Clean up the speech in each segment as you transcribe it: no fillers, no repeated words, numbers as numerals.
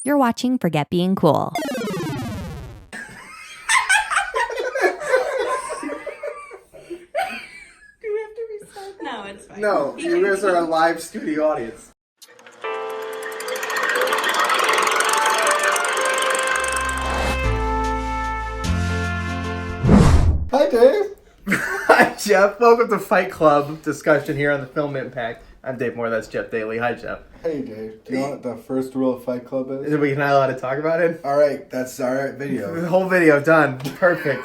You're watching Forget Being Cool. Do we have to restart that? No, it's fine. No, you guys are a live studio audience. Hi, Dave. Hi, Jeff. Welcome to Fight Club discussion here on the Film Impact. I'm Dave Moore. That's Jeff Daly. Hi, Jeff. Hey, Dave. Do you know what the first rule of Fight Club is? Are we not allowed to talk about it? All right, that's our The video. whole video done. Perfect.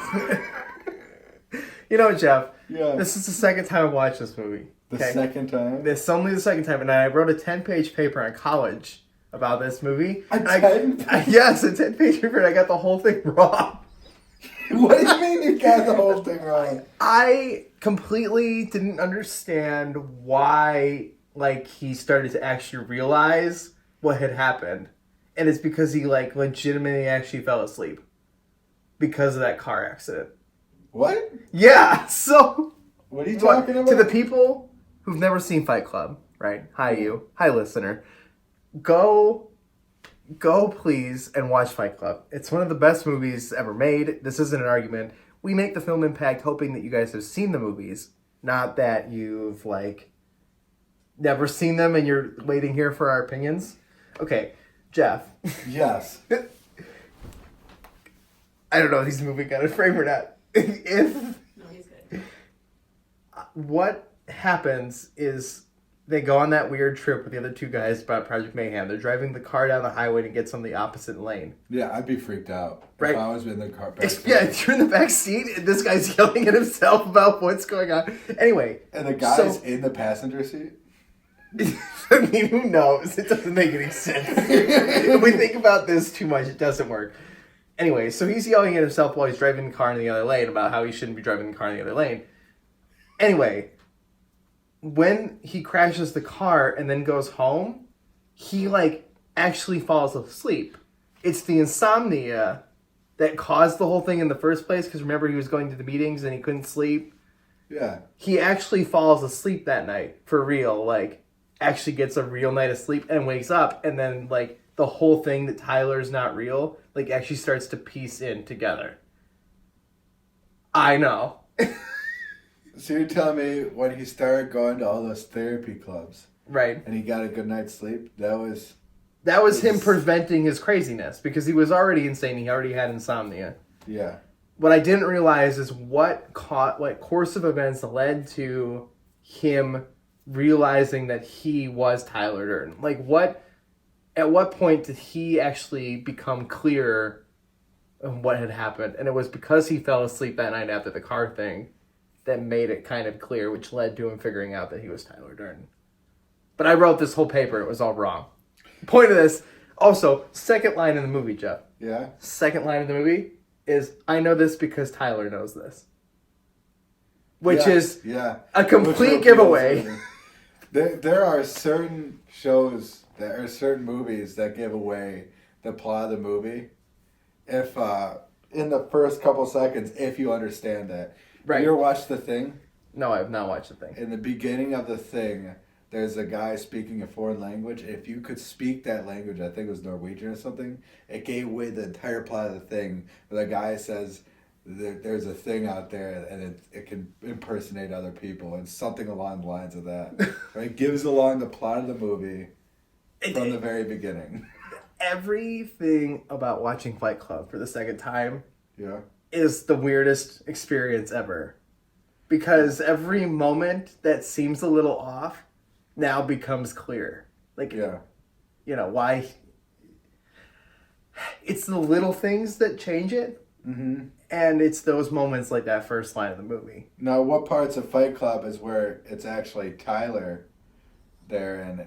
You know, Jeff. Yeah. This is the second time I've watched this movie. The okay? second time? This is only the second time, and I wrote a 10-page paper in college about this movie. Yes, a 10-page paper, and I got the whole thing wrong. What do you mean you got the whole thing wrong? I completely didn't understand why, he started to actually realize what had happened. And it's because he, legitimately actually fell asleep. Because of that car accident. What? Yeah, so... What are you talking about? To the people who've never seen Fight Club, right? Hi, you. Hi, listener. Go please and watch Fight Club. It's one of the best movies ever made. This isn't an argument. We make the Film Impact hoping that you guys have seen the movies, not that you've never seen them and you're waiting here for our opinions. Okay, Jeff. Yes. I don't know if he's the movie got a frame or not. No, he's good. What happens is they go on that weird trip with the other two guys about Project Mayhem. They're driving the car down the highway and gets on the opposite lane. Yeah, I'd be freaked out. Right. If I was in the car. Yeah, if you're in the back seat and this guy's yelling at himself about what's going on. Anyway. And the guy's in the passenger seat? I mean, who knows? It doesn't make any sense. If we think about this too much, it doesn't work. Anyway, so he's yelling at himself while he's driving the car in the other lane about how he shouldn't be driving the car in the other lane. Anyway, when he crashes the car and then goes home, he actually falls asleep. It's the insomnia that caused the whole thing in the first place, because remember he was going to the meetings and he couldn't sleep? Yeah. He actually falls asleep that night, for real, actually gets a real night of sleep and wakes up, and then the whole thing that Tyler's not real, actually starts to piece in together. I know. So you're telling me when he started going to all those therapy clubs, Right. and he got a good night's sleep, that was Him preventing his craziness, because he was already insane. He already had insomnia. yeah. What I didn't realize is what course of events led to him realizing that he was Tyler Durden. At what point did he actually become clear of what had happened? And it was because he fell asleep that night after the car thing that made it kind of clear, which led to him figuring out that he was Tyler Durden. But I wrote this whole paper. It was all wrong. Point of this, also, second line in the movie, Jeff. Yeah? Second line of the movie is, I know this because Tyler knows this. Which is a complete giveaway. There are certain shows, there are certain movies that give away the plot of the movie if in the first couple seconds, if you understand that. Right. Have you ever watched The Thing? No, I have not watched the thing. In the beginning of The Thing, there's a guy speaking a foreign language. If you could speak that language, I think it was Norwegian or something, it gave away the entire plot of The Thing. Where the guy says there's a thing out there and it can impersonate other people, and something along the lines of that. Right? It gives along the plot of the movie from the very beginning. Everything about watching Fight Club for the second time Yeah. is the weirdest experience ever. Because every moment that seems a little off now becomes clear. Yeah. Why? It's the little things that change it. Mm-hmm. And it's those moments like that first line of the movie. Now, what parts of Fight Club is where it's actually Tyler there, and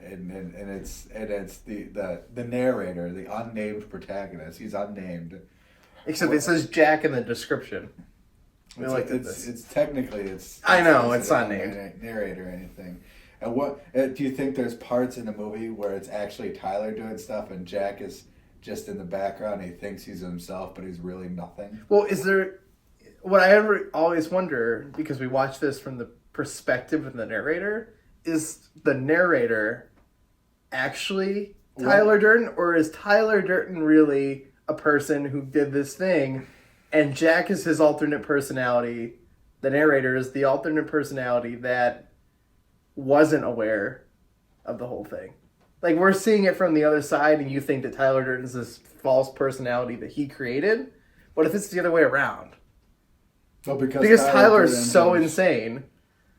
it's the narrator, the unnamed protagonist. He's unnamed. Except it says Jack in the description. It's technically I know it's unnamed. Narrator or anything. And what do you think? There's parts in the movie where it's actually Tyler doing stuff, and Jack is just in the background. He thinks he's himself, but he's really nothing. Well, is there? What I always wonder, because we watch this from the perspective of the narrator, is the narrator actually Tyler Durden, or is Tyler Durden really a person who did this thing, and Jack is his alternate personality? The narrator is the alternate personality that wasn't aware of the whole thing. Like, we're seeing it from the other side, and you think that Tyler Durden's this false personality that he created. What if it's the other way around? Well, because Tyler is so insane.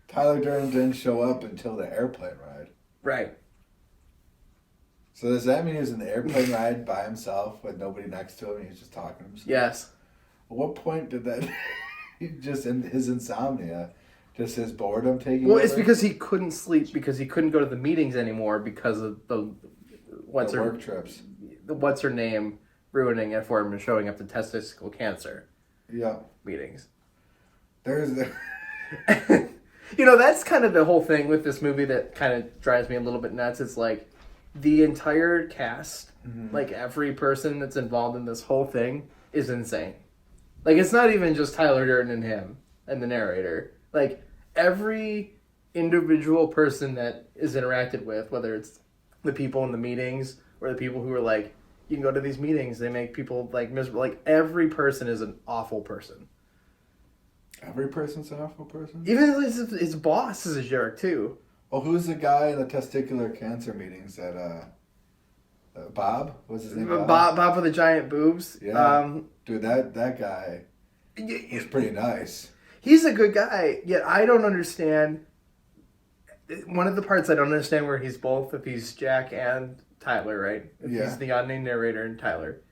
Tyler Durden didn't show up until the airplane ride. Right. So does that mean he was in the airplane ride by himself with nobody next to him and he was just talking to himself? Yes. At what point did that... just in his insomnia, just his boredom taking Well, over? it's because he couldn't sleep because he couldn't go to the meetings anymore because of the work trips. What's her name ruining it for him and showing up to testicular cancer. Yeah. Meetings. There's the... That's kind of the whole thing with this movie that kind of drives me a little bit nuts. It's like the entire cast, like every person that's involved in this whole thing is insane. Like, it's not even just Tyler Durden and him and the narrator. Like, every individual person that is interacted with, whether it's the people in the meetings or the people who are like, you can go to these meetings, they make people, like, miserable. Like, every person is an awful person. Every person's an awful person? Even his boss is a jerk, too. Oh, who's the guy in the testicular cancer meetings that, Bob? What's his name? Bob with the giant boobs. Yeah. Dude, that guy was pretty nice. He's a good guy, yet I don't understand. One of the parts I don't understand where he's both, if he's Jack and Tyler, right? If he's the unnamed narrator and Tyler.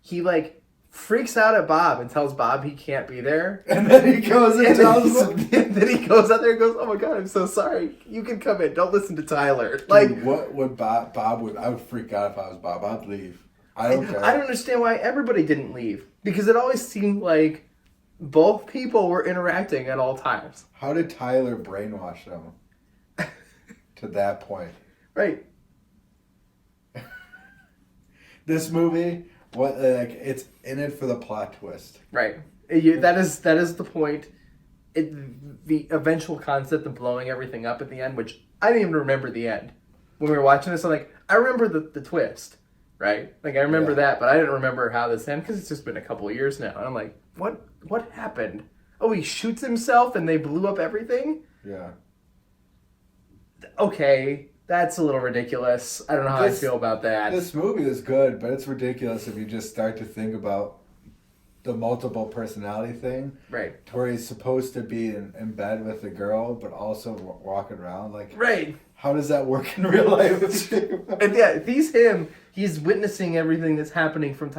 He, like, freaks out at Bob and tells Bob he can't be there. And then he goes and tells him. And then he goes out there and goes, oh my God, I'm so sorry. You can come in. Don't listen to Tyler. Dude, like, what would Bob would... I would freak out if I was Bob. I'd leave. I don't care. I don't understand why everybody didn't leave. Because it always seemed like both people were interacting at all times. How did Tyler brainwash them to that point? Right. This movie, it's in it for the plot twist. Right. That is the point. The eventual concept of blowing everything up at the end, which I didn't even remember the end. When we were watching this, I'm like, I remember the twist, right? Like, I remember that, but I didn't remember how this ended because it's just been a couple of years now. And I'm like, what happened? Oh, he shoots himself and they blew up everything? Yeah. Okay, that's a little ridiculous. I don't know how I feel about that. This movie is good, but it's ridiculous if you just start to think about the multiple personality thing. Right. To where he's supposed to be in bed with the girl, but also walking around. Like, right. How does that work in real life? And yeah, if he's him, he's witnessing everything that's happening from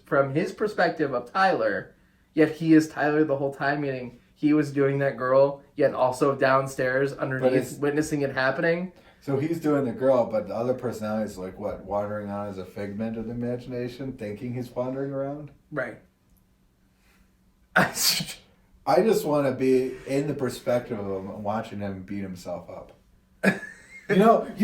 from his perspective of Tyler, yet he is Tyler the whole time, meaning he was doing that girl, yet also downstairs underneath witnessing it happening. So he's doing the girl, but the other personality is like, what, wandering on as a figment of the imagination, thinking he's wandering around? Right. I just want to be in the perspective of him, watching him beat himself up. You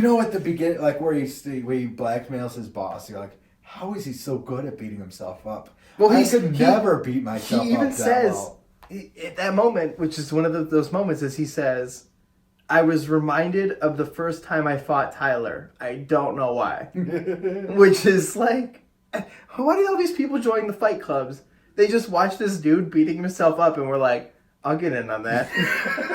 know, at the beginning, like where he blackmails his boss, you're like, how is he so good at beating himself up? Well, I could never beat myself up. He even says, at that moment, which is one of those moments, is he says, I was reminded of the first time I fought Tyler. I don't know why. Which is like, why did all these people join the fight clubs? They just watched this dude beating himself up and were like, I'll get in on that.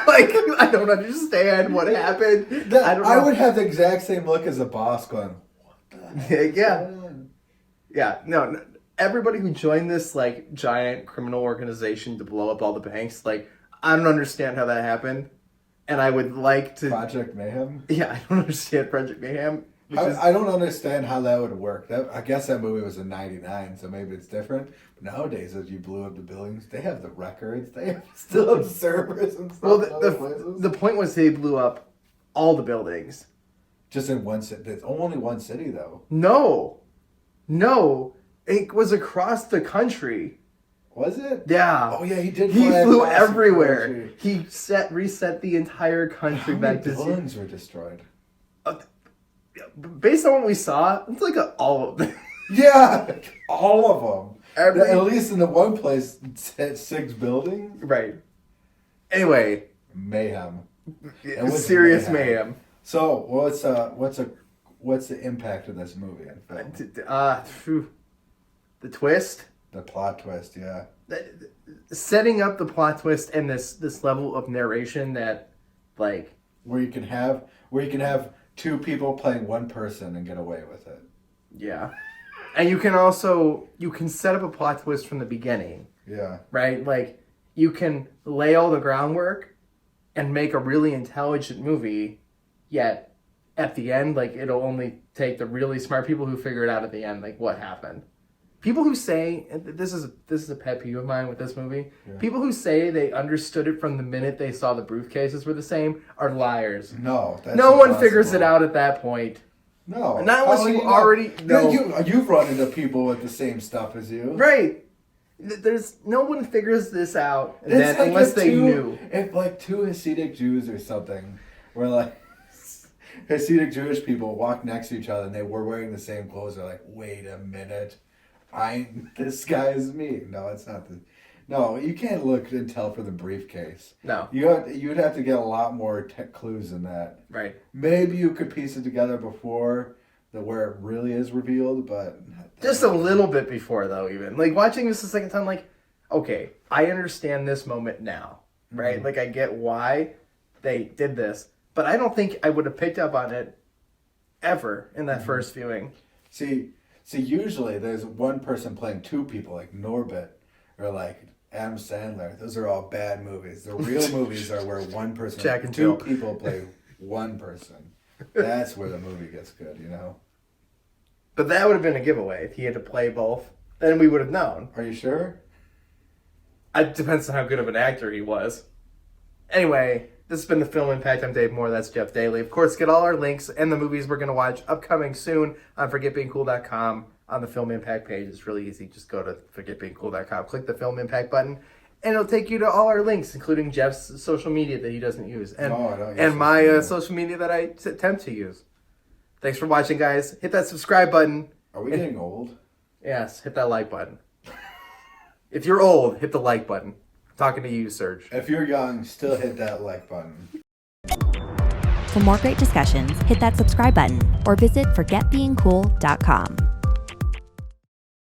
Like, I don't understand what happened. I would have the exact same look as a boss going, what the heck is going on? Yeah, no, everybody who joined this, like, giant criminal organization to blow up all the banks, like, I don't understand how that happened. And I would like to... Project Mayhem? Yeah, I don't understand Project Mayhem. I don't understand how that would work. I guess that movie was in '99, so maybe it's different. But nowadays, as you blew up the buildings, they have the records. They still have servers and stuff. Well, the point was they blew up all the buildings. Just in one city. It's only one city, though. No. It was across the country. Was it? Yeah. Oh, yeah, he did. He flew everywhere. He reset the entire country back to zero. How many buildings were destroyed? Based on what we saw, it's like all of them. Yeah, all of them. At least in the one place, 6 buildings. Right. Anyway, mayhem. Serious mayhem. So, what's a what's the impact of this movie and film? The twist. The plot twist, yeah. Setting up the plot twist and this level of narration that, like, where you can have two people playing one person and get away with it. Yeah. And you can set up a plot twist from the beginning. Yeah. Right? Like, you can lay all the groundwork and make a really intelligent movie, yet at the end, like, it'll only take the really smart people who figure it out at the end, like, what happened. People who say, and this is a pet peeve of mine with this movie, people who say they understood it from the minute they saw the briefcases were the same are liars. No, that's no impossible. one figures it out at that point. No. Not unless you already know. You've run into people with the same stuff as you. Right. There's no one figures this out unless they knew. If like two Hasidic Jews or something were like Hasidic Jewish people walk next to each other and they were wearing the same clothes, they're like, wait a minute. This guy is me. No, it's not the. No, you can't look and tell for the briefcase. No. You'd have to get a lot more clues than that. Right. Maybe you could piece it together before where it really is revealed, but just a little bit before though. Even like watching this the second time, like, okay, I understand this moment now, right? Mm-hmm. Like I get why they did this, but I don't think I would have picked up on it ever in that first viewing. See, usually there's one person playing two people, like Norbit or like Adam Sandler. Those are all bad movies. The real movies are where one person, two people play one person. That's where the movie gets good, you know? But that would have been a giveaway. If he had to play both, then we would have known. Are you sure? It depends on how good of an actor he was. Anyway, this has been The Film Impact. I'm Dave Moore. That's Jeff Daly. Of course, get all our links and the movies we're going to watch upcoming soon on forgetbeingcool.com on the Film Impact page. It's really easy. Just go to forgetbeingcool.com, click the Film Impact button, and it'll take you to all our links, including Jeff's social media that he doesn't use, and my social media that I attempt to use. Thanks for watching, guys. Hit that subscribe button. Are we getting old? Yes, hit that like button. If you're old, hit the like button. I'm talking to you, Serge. If you're young, still hit that like button. For more great discussions, hit that subscribe button or visit forgetbeingcool.com.